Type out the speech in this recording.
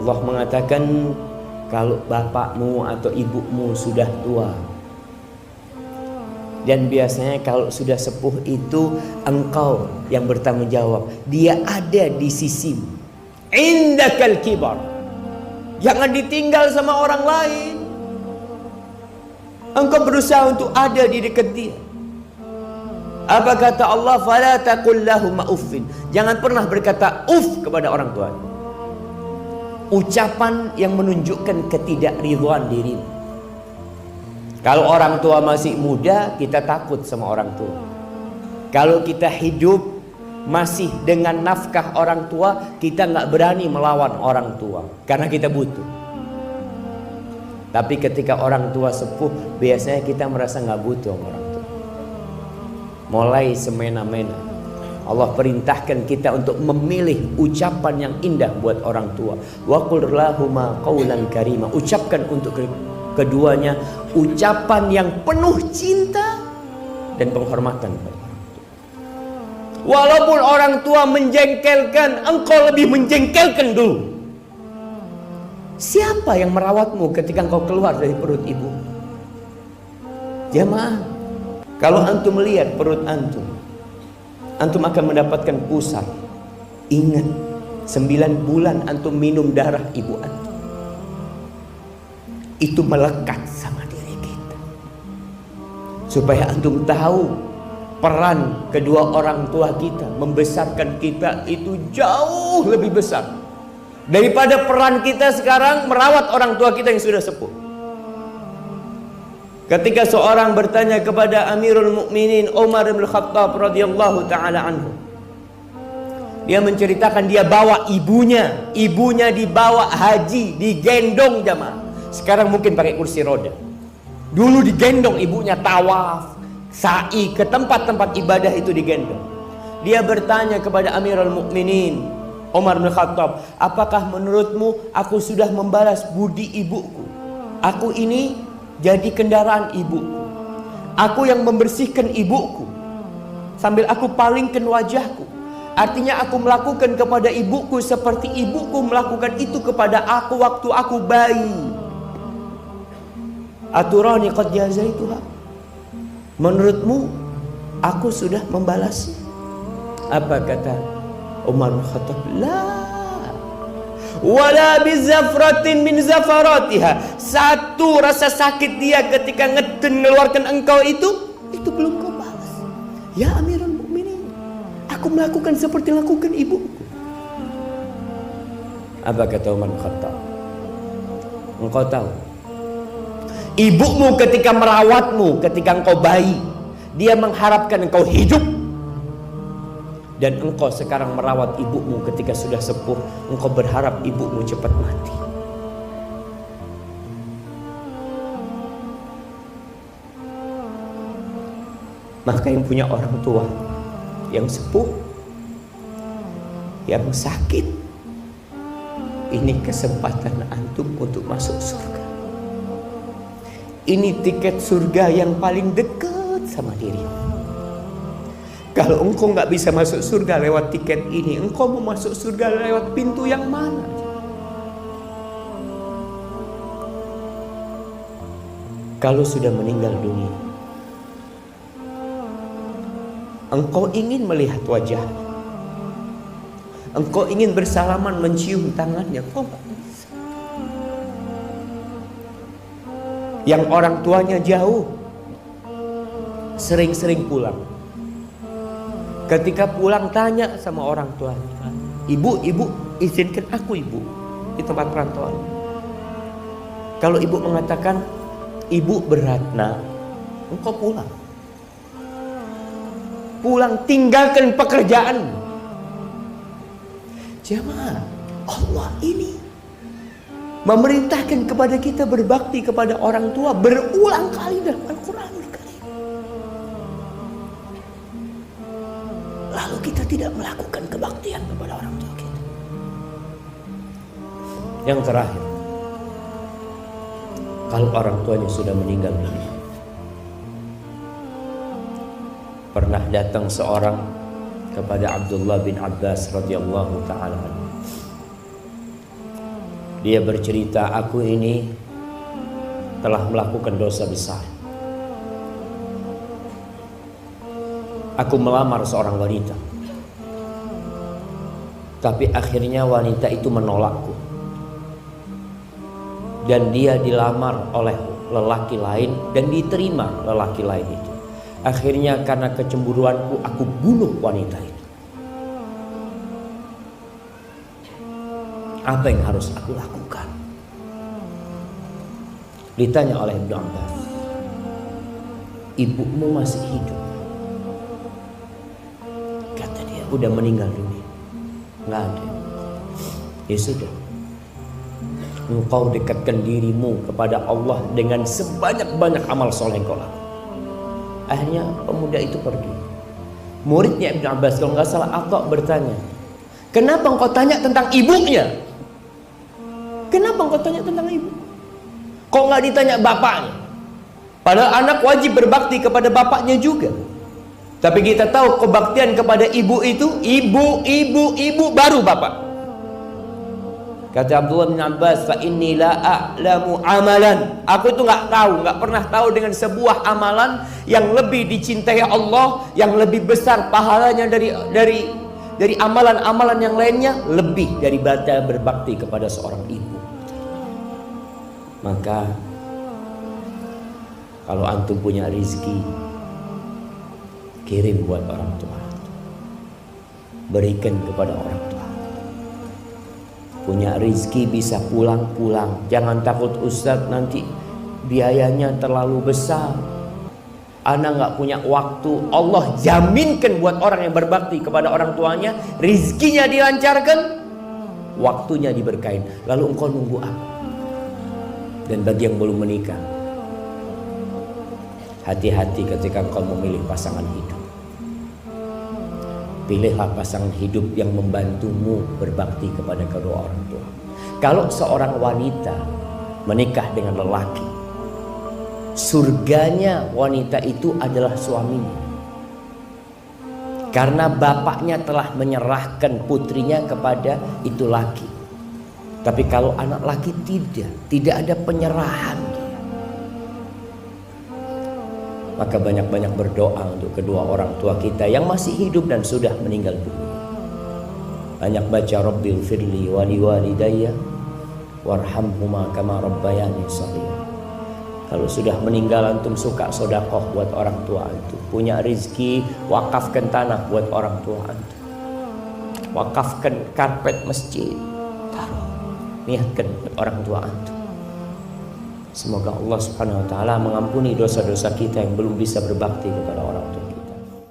Allah mengatakan, kalau bapakmu atau ibumu sudah tua, dan biasanya kalau sudah sepuh itu engkau yang bertanggung jawab, dia ada di sisimu. Indakal kibar, jangan ditinggal sama orang lain. Engkau berusaha untuk ada di dekat dia. Apa kata Allah? Fala taqul lahum uffin. Jangan pernah berkata uff kepada orang tua. Ucapan yang menunjukkan ketidakridhaan diri. Kalau orang tua masih muda, kita takut sama orang tua. Kalau kita hidup masih dengan nafkah orang tua, kita nggak berani melawan orang tua karena kita butuh. Tapi ketika orang tua sepuh, biasanya kita merasa nggak butuh sama orang tua. Mulai semena-mena Allah perintahkan kita untuk memilih ucapan yang indah buat orang tua. Wa qul lahuma qawlan karima. Ucapkan untuk keduanya ucapan yang penuh cinta dan penghormatan. Walaupun orang tua menjengkelkan, engkau lebih menjengkelkan dulu. Siapa yang merawatmu ketika engkau keluar dari perut ibu? Jamaah, kalau antum melihat perut antum, antum akan mendapatkan pusat. Ingat, 9 bulan antum minum darah ibu antum. Itu melekat sama diri kita. Supaya antum tahu peran kedua orang tua kita membesarkan kita itu jauh lebih besar daripada peran kita sekarang merawat orang tua kita yang sudah sepuh. Ketika seorang bertanya kepada Amirul Mukminin Umar bin Khattab radhiyallahu taala anhu, dia menceritakan dia bawa ibunya dibawa haji, digendong jamaah. Sekarang mungkin pakai kursi roda. Dulu digendong ibunya, tawaf, sa'i ke tempat-tempat ibadah itu digendong. Dia bertanya kepada Amirul Mukminin Umar bin Khattab, apakah menurutmu aku sudah membalas budi ibuku? Aku ini jadi kendaraan ibuku. Aku yang membersihkan ibuku sambil aku palingkan wajahku. Artinya aku melakukan kepada ibuku seperti ibuku melakukan itu kepada aku waktu aku bayi. Aturani qad jazaituha. Menurutmu aku sudah membalasnya? Apa kata Umar bin Khattab? La wala bizafratin min zafaratiha. Satu rasa sakit dia ketika mengeluarkan engkau itu belum kau balas. Ya Amirul Mukminin, aku melakukan seperti lakukan ibuku. Apa kata Umar bin Khattab? Engkau tahu, ibumu ketika merawatmu ketika engkau bayi, dia mengharapkan engkau hidup. Dan engkau sekarang merawat ibumu ketika sudah sepuh, engkau berharap ibumu cepat mati. Maka yang punya orang tua yang sepuh, yang sakit, ini kesempatan antum untuk masuk surga. Ini tiket surga yang paling dekat sama dirimu. Kalau engkau nggak bisa masuk surga lewat tiket ini, engkau mau masuk surga lewat pintu yang mana? Kalau sudah meninggal dunia, engkau ingin melihat wajahnya, engkau ingin bersalaman mencium tangannya, engkau nggak bisa. Yang orang tuanya jauh, sering-sering pulang. Ketika pulang tanya sama orang tuanya, ibu izinkan aku ibu di tempat perantauan. Kalau ibu mengatakan ibu berat nak, engkau pulang tinggalkan pekerjaan. Jamaah, Allah ini memerintahkan kepada kita berbakti kepada orang tua berulang kali dalam Al-Quran. Lalu kita tidak melakukan kebaktian kepada orang tua kita. Yang terakhir, kalau orang tuanya sudah meninggal dunia, pernah datang seorang kepada Abdullah bin Abbas radhiyallahu taala. Dia bercerita, aku ini telah melakukan dosa besar. Aku melamar seorang wanita, tapi akhirnya wanita itu menolakku. Dan dia dilamar oleh lelaki lain dan diterima lelaki lain itu. Akhirnya karena kecemburuanku aku bunuh wanita itu. Apa yang harus aku lakukan? Ditanya oleh Ibnu Abbas, ibumu masih hidup? Kata dia, udah meninggal dunia, nggak ada. Ya sudah, engkau dekatkan dirimu kepada Allah dengan sebanyak-banyak amal soleh kau lakukan. Akhirnya pemuda itu pergi. Muridnya Ibnu Abbas, kalau nggak salah, Atha bertanya, kenapa engkau tanya tentang ibunya? Kenapa engkau tanya tentang ibu? Kok nggak ditanya bapaknya? Padahal anak wajib berbakti kepada bapaknya juga. Tapi kita tahu kebaktian kepada ibu itu ibu baru bapak. Kata Abdullah bin Abbas, fa inni la a'lamu amalan. Aku itu nggak pernah tahu dengan sebuah amalan yang lebih dicintai Allah, yang lebih besar pahalanya dari amalan-amalan yang lainnya, lebih daripada berbakti kepada seorang ibu. Maka kalau antum punya rezeki, kirim buat orang tua, berikan kepada orang tua. Punya rezeki bisa pulang-pulang. Jangan takut Ustadz nanti biayanya terlalu besar, ana nggak punya waktu. Allah jaminkan buat orang yang berbakti kepada orang tuanya, rezekinya dilancarkan, waktunya diberkahin. Lalu engkau nunggu apa? Dan bagi yang belum menikah, hati-hati ketika engkau memilih pasangan hidup. Pilihlah pasangan hidup yang membantumu berbakti kepada kedua orang tua. Kalau seorang wanita menikah dengan lelaki, surganya wanita itu adalah suaminya. Karena bapaknya telah menyerahkan putrinya kepada itu laki. Tapi kalau anak laki tidak ada penyerahan dia. Maka banyak-banyak berdoa untuk kedua orang tua kita yang masih hidup dan sudah meninggal dunia. Banyak baca Rabbil firli wali walidayya warhamhuma kama rabbayani shaghira. Kalau sudah meninggal antum suka sedekah buat orang tua antum. Punya rezeki, wakafkan tanah buat orang tua antum. Wakafkan karpet masjid, taruh, niatkan buat orang tua antum. Semoga Allah Subhanahu wa taala mengampuni dosa-dosa kita yang belum bisa berbakti kepada orang tua.